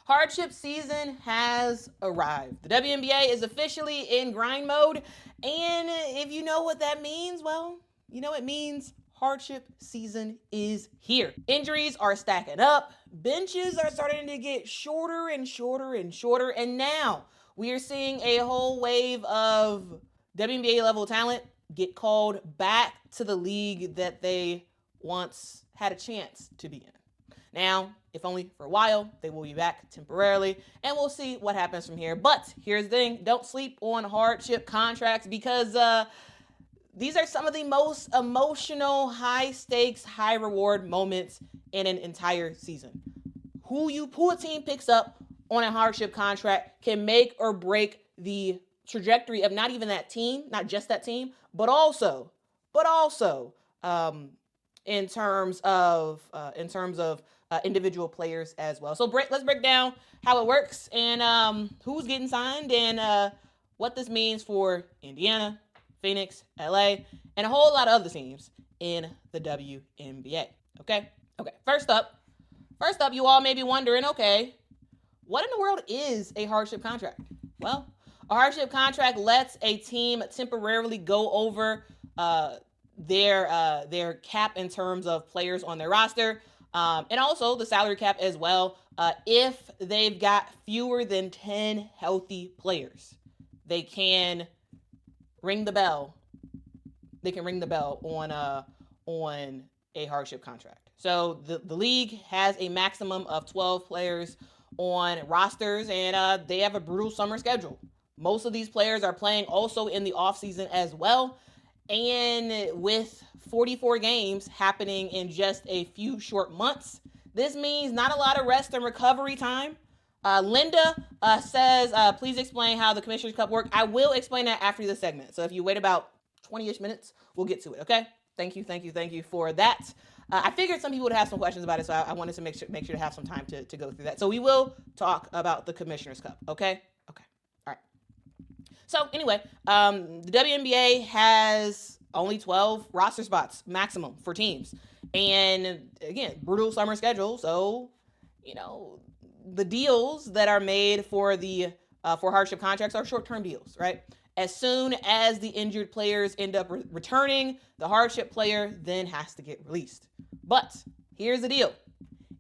Hardship season has arrived. The WNBA is officially in grind mode, and if you know what that means, well, you know it means hardship season is here. Injuries are stacking up, benches are starting to get shorter and shorter and shorter, and now we are seeing a whole wave of WNBA level talent get called back to the league that they once had a chance to be in. Now, if only for a while, they will be back temporarily, and we'll see what happens from here. But here's the thing, don't sleep on hardship contracts, because these are some of the most emotional, high-stakes, high-reward moments in an entire season. Who a team picks up on a hardship contract can make or break the trajectory of not even that team, not just that team, but also in terms of individual players as well. So let's break down how it works and who's getting signed and what this means for Indiana, Phoenix, LA, and a whole lot of other teams in the WNBA. Okay. First up, you all may be wondering, okay, what in the world is a hardship contract? Well, a hardship contract lets a team temporarily go over their cap in terms of players on their roster, and also the salary cap as well. If they've got fewer than 10 healthy players, they can ring the bell. They can ring the bell on a hardship contract. So the league has a maximum of 12 players on rosters, and they have a brutal summer schedule. Most of these players are playing also in the offseason as well. And with 44 games happening in just a few short months, this means not a lot of rest and recovery time. Linda says, please explain how the Commissioner's Cup works. I will explain that after this segment. So if you wait about 20-ish minutes, we'll get to it, okay? Thank you for that. I figured some people would have some questions about it, so I wanted to make sure to have some time to go through that. So we will talk about the Commissioner's Cup, okay? All right. So anyway, the WNBA has only 12 roster spots maximum for teams. And again, brutal summer schedule. So, the deals that are made for the for hardship contracts are short-term deals, right? As soon as the injured players end up returning, the hardship player then has to get released. But here's the deal.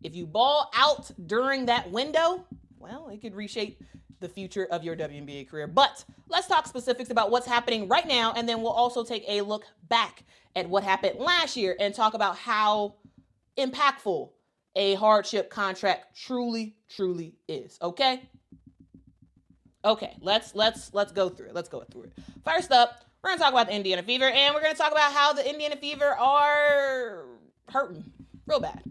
If you ball out during that window, well, it could reshape the future of your WNBA career. But let's talk specifics about what's happening right now, and then we'll also take a look back at what happened last year and talk about how impactful a hardship contract truly is. Okay, let's go through it. First up, we're gonna talk about the Indiana Fever, and we're gonna talk about how the Indiana Fever are hurting real bad.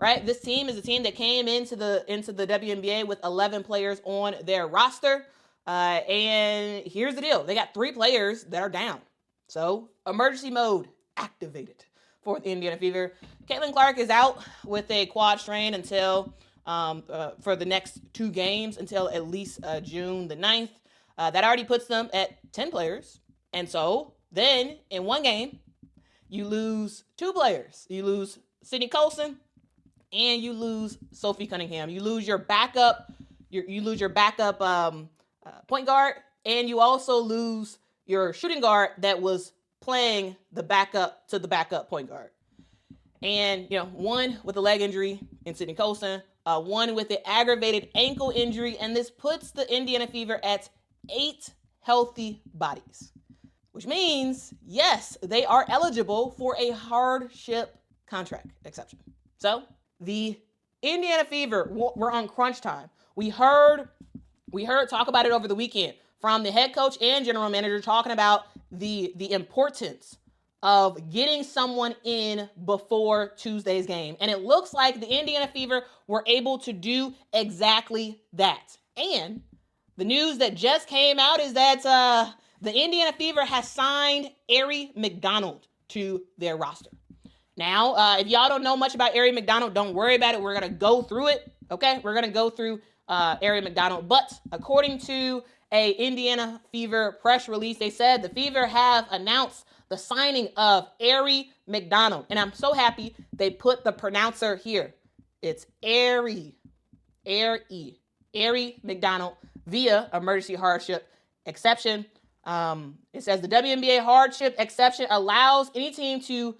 Right, this team is a team that came into the WNBA with 11 players on their roster, and here's the deal: they got 3 players that are down. So emergency mode activated for the Indiana Fever. Caitlin Clark is out with a quad strain until for the next 2 games until at least June the 9th. That already puts them at 10 players, and so then in one game you lose 2 players. You lose Sydney Colson and you lose Sophie Cunningham. You lose your backup. You lose your backup point guard, and you also lose your shooting guard that was playing the backup to the backup point guard. And one with a leg injury in Sydney Colson, one with an aggravated ankle injury, and this puts the Indiana Fever at 8 healthy bodies, which means yes, they are eligible for a hardship contract exception. So the Indiana Fever were on crunch time. We heard talk about it over the weekend from the head coach and general manager talking about the importance of getting someone in before Tuesday's game. And it looks like the Indiana Fever were able to do exactly that. And the news that just came out is that the Indiana Fever has signed Aari McDonald to their roster. Now, if y'all don't know much about Aari McDonald, don't worry about it. We're going to go through it, okay? We're going to go through Aari McDonald. But according to a Indiana Fever press release, they said the Fever have announced the signing of Aari McDonald. And I'm so happy they put the pronouncer here. It's Aari. Aari McDonald via emergency hardship exception. It says the WNBA hardship exception allows any team to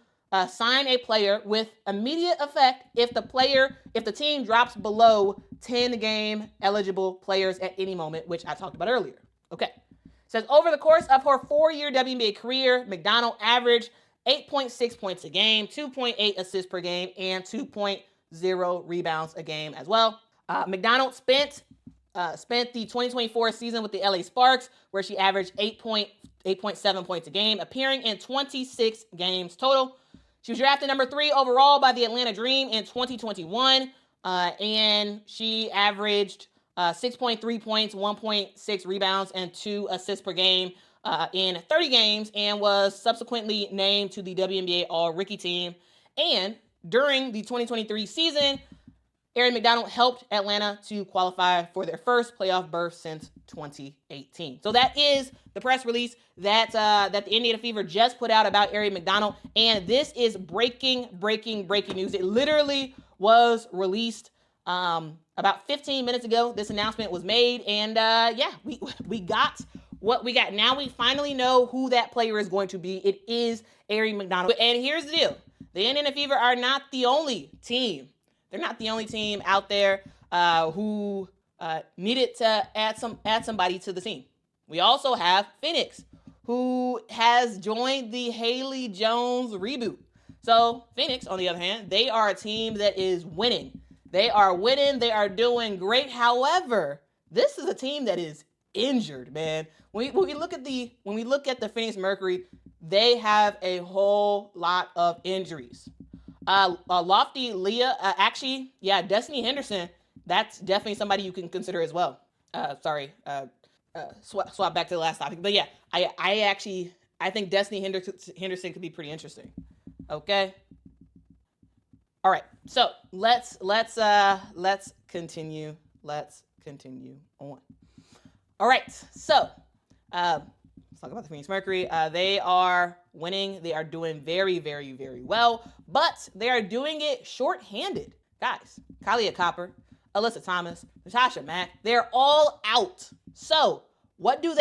sign a player with immediate effect if the team drops below 10 game eligible players at any moment, which I talked about earlier. Okay. It says over the course of her 4-year WNBA career, McDonald averaged 8.6 points a game, 2.8 assists per game, and 2.0 rebounds a game as well. McDonald spent the 2024 season with the LA Sparks, where she averaged 8.7 points a game, appearing in 26 games total. She was drafted number 3 overall by the Atlanta Dream in 2021, and she averaged 6.3 points, 1.6 rebounds, and 2 assists per game in 30 games, and was subsequently named to the WNBA All-Rookie team. And during the 2023 season, Aari McDonald helped Atlanta to qualify for their first playoff berth since 2018. So that is the press release that the Indiana Fever just put out about Aari McDonald, and this is breaking news. It literally was released about 15 minutes ago. This announcement was made, and we got what we got. Now we finally know who that player is going to be. It is Aari McDonald. And here's the deal: the Indiana Fever are not the only team. They're not the only team out there who needed to add somebody to the team. We also have Phoenix, who has joined the Haley Jones reboot. So Phoenix, on the other hand, they are a team that is winning. They are winning. They are doing great. However, this is a team that is injured, man. When we look at the Phoenix Mercury, they have a whole lot of injuries. Lofty Leah, Destiny Henderson, that's definitely somebody you can consider as well. Swap back to the last topic. But yeah, I think Destiny Henderson could be pretty interesting. Okay. All right. So let's continue. Let's continue on. All right. So let's talk about the Phoenix Mercury. They are winning. They are doing very, very, very well, but they are doing it shorthanded. Guys, Kalia Copper, Alyssa Thomas, Natasha Mack, they're all out. So what do?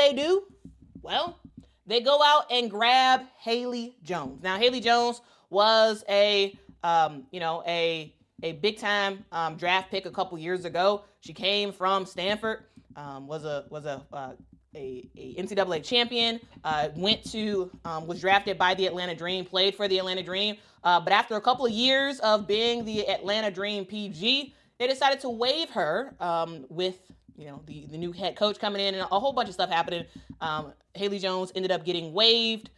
Well, they go out and grab Haley Jones. Now, Haley Jones was a big time draft pick a couple years ago. She came from Stanford, was a NCAA champion, was drafted by the Atlanta Dream, played for the Atlanta Dream. But after a couple of years of being the Atlanta Dream PG, they decided to waive her with the new head coach coming in and a whole bunch of stuff happening. Haley Jones ended up getting waived.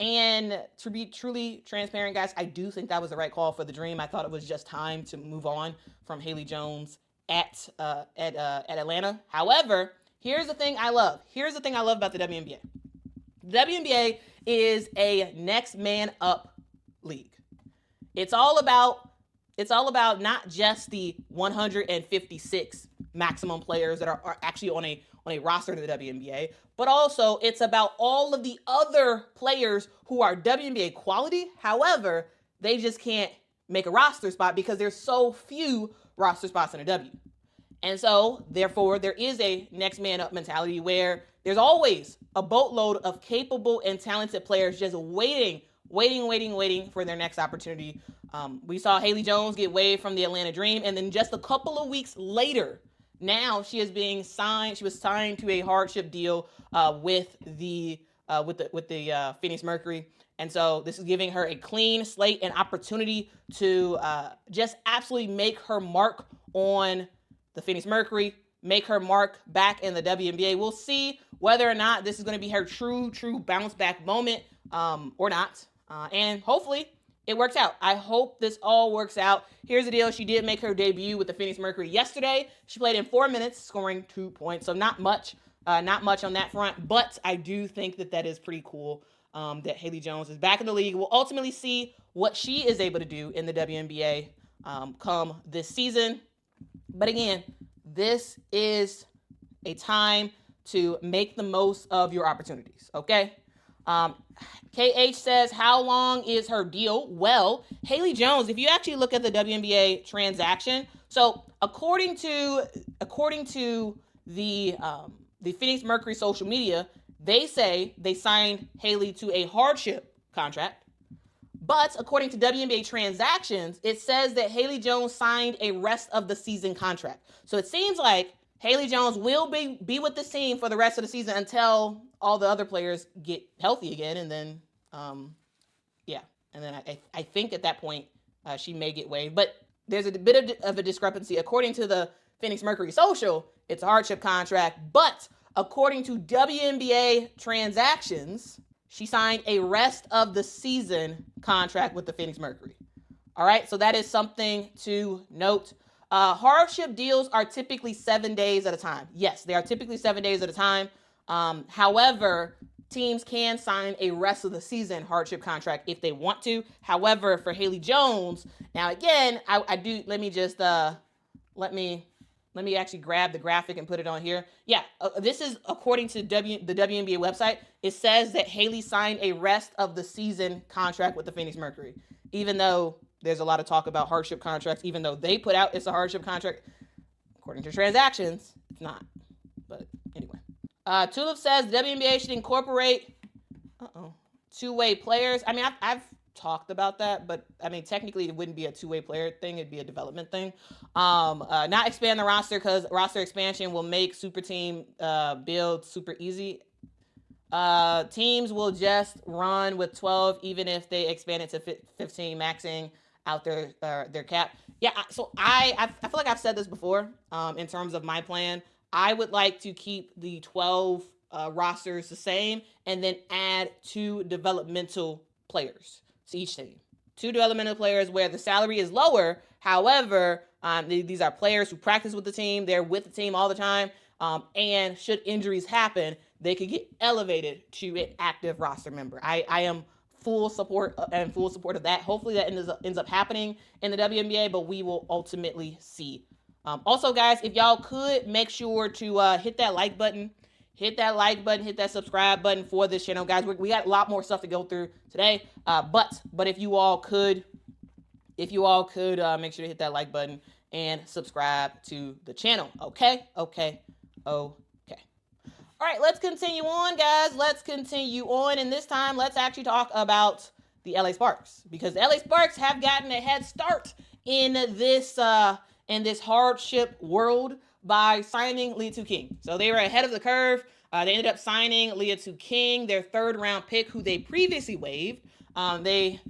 And to be truly transparent, guys, I do think that was the right call for the Dream. I thought it was just time to move on from Haley Jones at Atlanta. However, here's the thing I love. Here's the thing I love about the WNBA. The WNBA is a next man up league. It's all about not just the 156 maximum players that are actually on a roster to the WNBA, but also it's about all of the other players who are WNBA quality. However, they just can't make a roster spot because there's so few roster spots in a W. And so, therefore, there is a next man up mentality where there's always a boatload of capable and talented players just waiting for their next opportunity. We saw Haley Jones get waived from the Atlanta Dream, and then just a couple of weeks later, now she is being signed. She was signed to a hardship deal with the Phoenix Mercury. And so this is giving her a clean slate and opportunity to just absolutely make her mark on the Phoenix Mercury, make her mark back in the WNBA. We'll see whether or not this is going to be her true bounce back moment or not. And hopefully it works out. I hope this all works out. Here's the deal. She did make her debut with the Phoenix Mercury yesterday. She played in 4 minutes, scoring 2 points. So not much on that front, but I do think that is pretty cool that Haley Jones is back in the league. We'll ultimately see what she is able to do in the WNBA come this season. But again, this is a time to make the most of your opportunities, okay? KH says, how long is her deal? Well, Haley Jones, if you actually look at the WNBA transaction, so according to the Phoenix Mercury social media, they say they signed Haley to a hardship contract. But according to WNBA transactions, it says that Haley Jones signed a rest of the season contract. So it seems like Haley Jones will be with this team for the rest of the season until all the other players get healthy again. And then, And then I think at that point, she may get waived. But there's a bit of a discrepancy. According to the Phoenix Mercury social, it's a hardship contract. But according to WNBA transactions, she signed a rest of the season contract with the Phoenix Mercury. All right, so that is something to note. Hardship deals are typically 7 days at a time. Yes, they are typically 7 days at a time. However, teams can sign a rest of the season hardship contract if they want to. However, for Haley Jones, now again, I do. Let me actually grab the graphic and put it on here. Yeah, this is according to the WNBA website. It says that Haley signed a rest of the season contract with the Phoenix Mercury, even though there's a lot of talk about hardship contracts, even though they put out it's a hardship contract. According to transactions, it's not. But anyway. Tulip says the WNBA should incorporate two-way players. I mean, I've talked about that, but I mean, technically it wouldn't be a two-way player thing. It'd be a development thing. Not expand the roster because roster expansion will make super team build super easy. Teams will just run with 12 even if they expand it to 15, maxing out their cap. Yeah, so I feel like I've said this before in terms of my plan. I would like to keep the 12 rosters the same and then add 2 developmental players to each team. 2 developmental players where the salary is lower. However, these are players who practice with the team. They're with the team all the time. And should injuries happen, they could get elevated to an active roster member. I am full support of that. Hopefully that ends up happening in the WNBA, but we will ultimately see. Also, guys, if y'all could make sure to hit that like button, hit that subscribe button for this channel, guys. We got a lot more stuff to go through today. But if you all could make sure to hit that like button and subscribe to the channel. Okay. All right, let's continue on, guys. And this time, let's actually talk about the LA Sparks, because the LA Sparks have gotten a head start in this hardship world by signing Liatu King. So they were ahead of the curve. They ended up signing Liatu King, their 3rd round pick, who they previously waived. They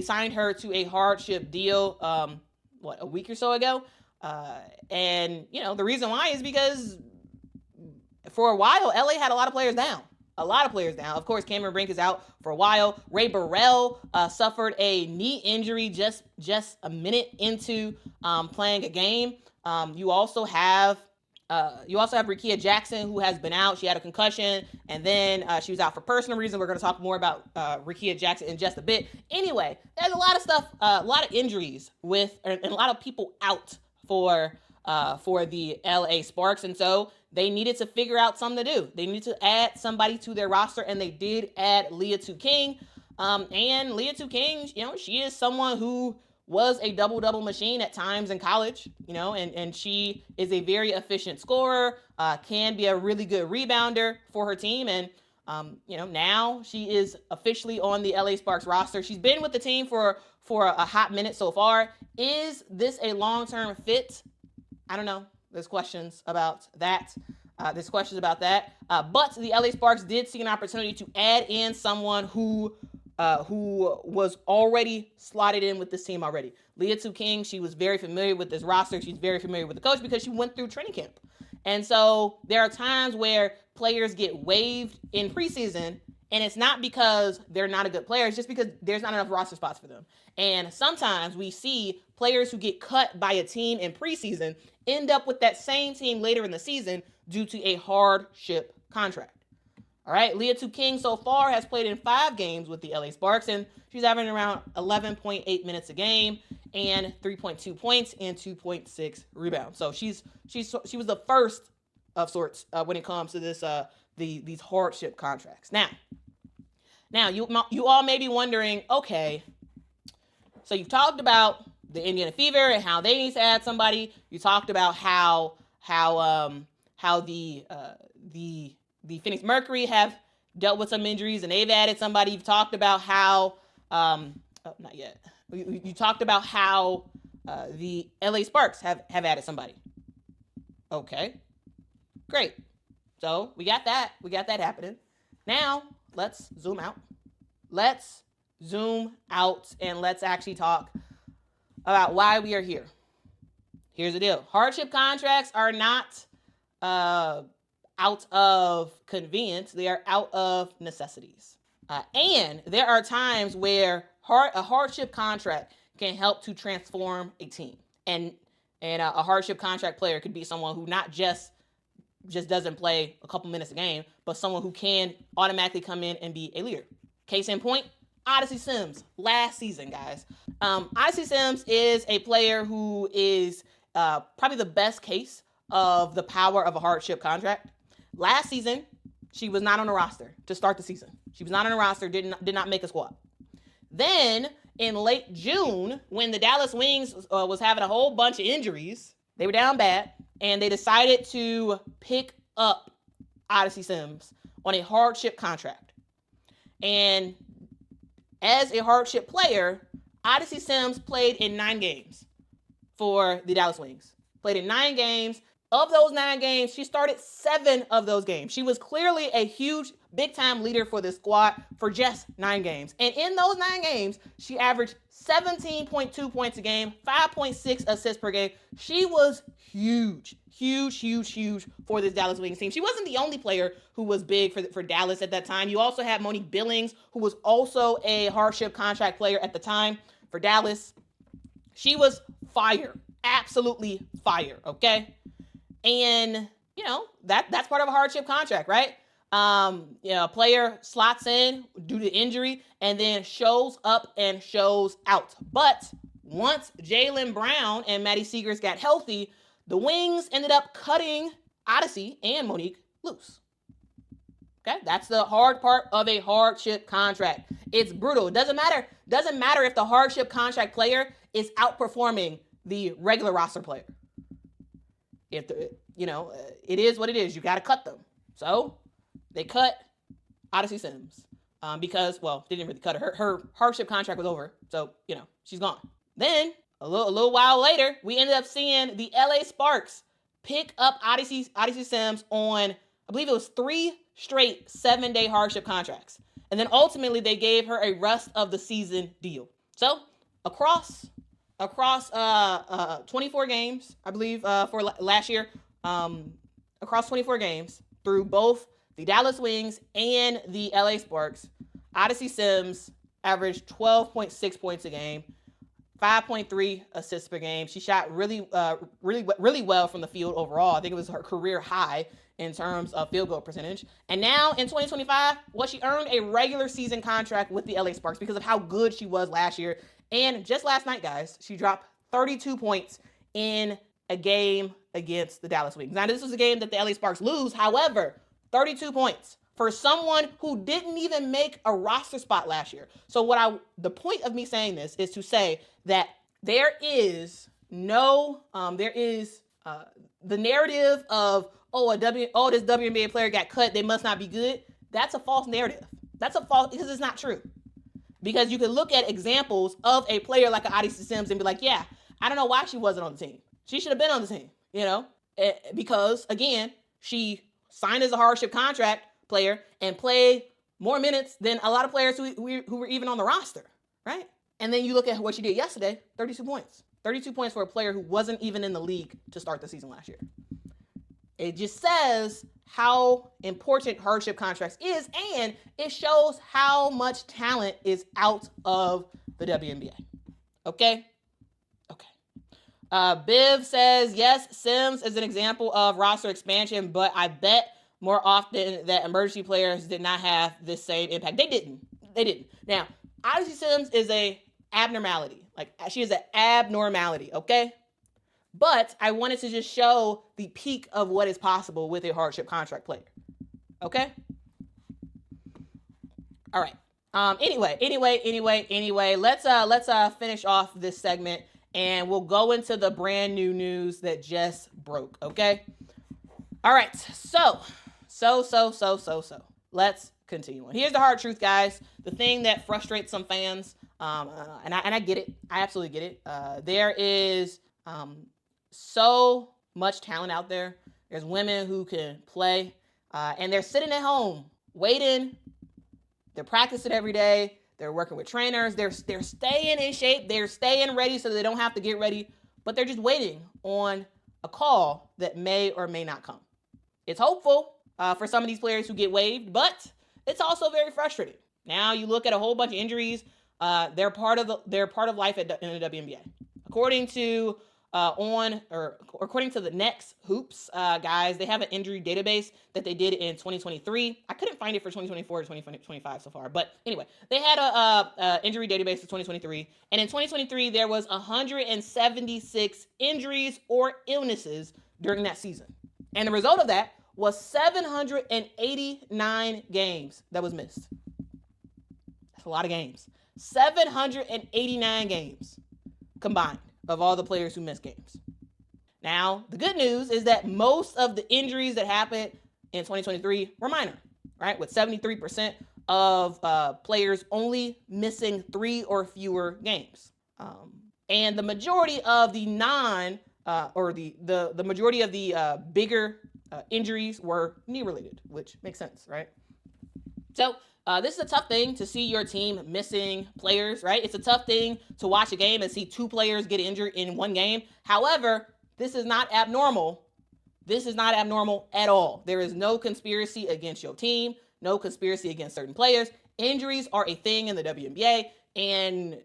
signed her to a hardship deal, a week or so ago. And the reason why is because for a while, LA had a lot of players down. Of course, Cameron Brink is out for a while. Ray Burrell suffered a knee injury just a minute into playing a game. You also have Rickea Jackson, who has been out. She had a concussion, and then she was out for personal reasons. We're going to talk more about Rickea Jackson in just a bit. Anyway, there's a lot of stuff, a lot of injuries and a lot of people out for the LA Sparks, and so they needed to figure out something to do. They needed to add somebody to their roster, and they did add Liatu King. And Liatu King, she is someone who was a double-double machine at times in college, and she is a very efficient scorer, can be a really good rebounder for her team. And, now she is officially on the LA Sparks roster. She's been with the team for a hot minute so far. Is this a long-term fit? I don't know. There's questions about that. But the LA Sparks did see an opportunity to add in someone who was already slotted in with this team already. Liatu King, she was very familiar with this roster. She's very familiar with the coach because she went through training camp. And so there are times where players get waived in preseason, and it's not because they're not a good player. It's just because there's not enough roster spots for them. And sometimes we see players who get cut by a team in preseason end up with that same team later in the season due to a hardship contract. All right, Liatu King so far has played in 5 games with the LA Sparks, and she's averaging around 11.8 minutes a game and 3.2 points and 2.6 rebounds. So she was the first of sorts when it comes to this these hardship contracts. Now, Now, you all may be wondering, okay, so you've talked about the Indiana Fever and how they need to add somebody. You talked about how the Phoenix Mercury have dealt with some injuries and they've added somebody. You've talked about how not yet. You talked about how the LA Sparks have added somebody. Okay, great. So we got that happening. Now let's zoom out. Let's zoom out and let's actually talk about why we are here. Here's the deal. Hardship contracts are not out of convenience. They are out of necessities. And there are times where a hardship contract can help to transform a team. And a hardship contract player could be someone who not just doesn't play a couple minutes a game, but someone who can automatically come in and be a leader. Case in point, Odyssey Sims last season, guys. Odyssey Sims is a player who is probably the best case of the power of a hardship contract. Last season, she was not on the roster to start the season. She was not on the roster, did not make a squad. Then in late June, when the Dallas Wings was having a whole bunch of injuries, they were down bad, and they decided to pick up Odyssey Sims on a hardship contract. And as a hardship player, Odyssey Sims played in 9 games for the Dallas Wings. Played in 9 games. Of those 9 games, she started 7 of those games. She was clearly a huge, big-time leader for this squad for just 9 games. And in those 9 games, she averaged 17.2 points a game, 5.6 assists per game. She was huge for this Dallas Wings team. She wasn't the only player who was big for Dallas at that time. You also had Monique Billings, who was also a hardship contract player at the time for Dallas. She was fire, absolutely fire, okay? And, that's part of a hardship contract, right? A player slots in due to injury and then shows up and shows out. But once Jaylen Brown and Maddie Seegers got healthy, the Wings ended up cutting Odyssey and Monique loose. Okay, that's the hard part of a hardship contract. It's brutal. It doesn't matter if the hardship contract player is outperforming the regular roster player. It is what it is. You got to cut them. So they cut Odyssey Sims because, they didn't really cut her. Her hardship contract was over. So, she's gone. Then a little while later, we ended up seeing the LA Sparks pick up Odyssey Sims on, I believe it was 3 straight 7-day hardship contracts. And then ultimately they gave her a rest of the season deal. So across 24 games, I believe, for last year, across 24 games through both the Dallas Wings and the LA Sparks, Odyssey Sims averaged 12.6 points a game, 5.3 assists per game. She shot really well from the field overall. I think it was her career high in terms of field goal percentage. And now in 2025, she earned a regular season contract with the LA Sparks because of how good she was last year. And just last night, guys, she dropped 32 points in a game against the Dallas Wings. Now, this was a game that the LA Sparks lose. However, 32 points for someone who didn't even make a roster spot last year. So the point of me saying this is to say that there is the narrative of, this WNBA player got cut, they must not be good. That's a false narrative. Because it's not true. Because you can look at examples of a player like Odyssey Sims and be like, yeah, I don't know why she wasn't on the team. She should have been on the team, because, again, she signed as a hardship contract player and played more minutes than a lot of players who were even on the roster, right? And then you look at what she did yesterday, 32 points. 32 points for a player who wasn't even in the league to start the season last year. It just says how important hardship contracts is, and it shows how much talent is out of the WNBA. Okay? Biv says, yes, Sims is an example of roster expansion, but I bet more often that emergency players did not have this same impact. They didn't. Now, Odyssey Sims is a abnormality. She is an abnormality, okay? But I wanted to just show the peak of what is possible with a hardship contract player. Okay? All right. Anyway, let's finish off this segment and we'll go into the brand new news that just broke, okay? All right. So. Let's continue on. Here's the hard truth, guys. The thing that frustrates some fans, and I get it. I absolutely get it. There is so much talent out there. There's women who can play, and they're sitting at home waiting. They're practicing every day. They're working with trainers. They're staying in shape. They're staying ready so they don't have to get ready, but they're just waiting on a call that may or may not come. It's hopeful for some of these players who get waived, but it's also very frustrating. Now you look at a whole bunch of injuries. They're part of life in the WNBA. According to according to the Next Hoops guys, they have an injury database that they did in 2023. I couldn't find it for 2024 or 2025 so far, but anyway, they had a injury database of 2023, and in 2023 there was 176 injuries or illnesses during that season, and the result of that was 789 games that was missed. That's a lot of games. 789 games combined of all the players who missed games. Now, the good news is that most of the injuries that happened in 2023 were minor, right? With 73% of players only missing 3 or fewer games. And the majority of the the majority of the bigger injuries were knee-related, which makes sense, right? So this is a tough thing to see your team missing players, right? It's a tough thing to watch a game and see 2 players get injured in one game. However, this is not abnormal. This is not abnormal at all. There is no conspiracy against your team, no conspiracy against certain players. Injuries are a thing in the WNBA, and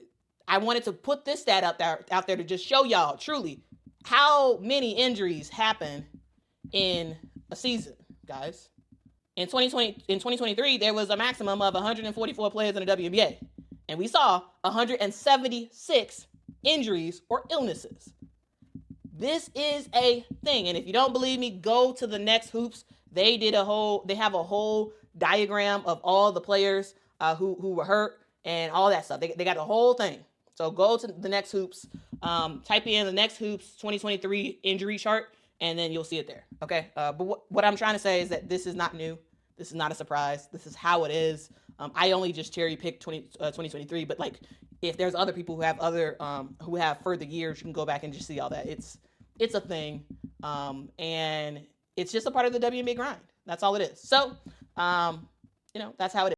I wanted to put this stat out there to just show y'all truly how many injuries happen in a season, guys. In 2023, there was a maximum of 144 players in the WNBA, and we saw 176 injuries or illnesses. This is a thing, and if you don't believe me, go to the Next Hoops. They have a whole diagram of all the players who were hurt and all that stuff. They got the whole thing. So go to the Next Hoops, type in the Next Hoops 2023 injury chart, and then you'll see it there, okay? But what I'm trying to say is that this is not new. This is not a surprise. This is how it is. I only just cherry picked 2023, but like if there's other people who have further years, you can go back and just see all that. It's a thing, and it's just a part of the WNBA grind. That's all it is. So, that's how it is.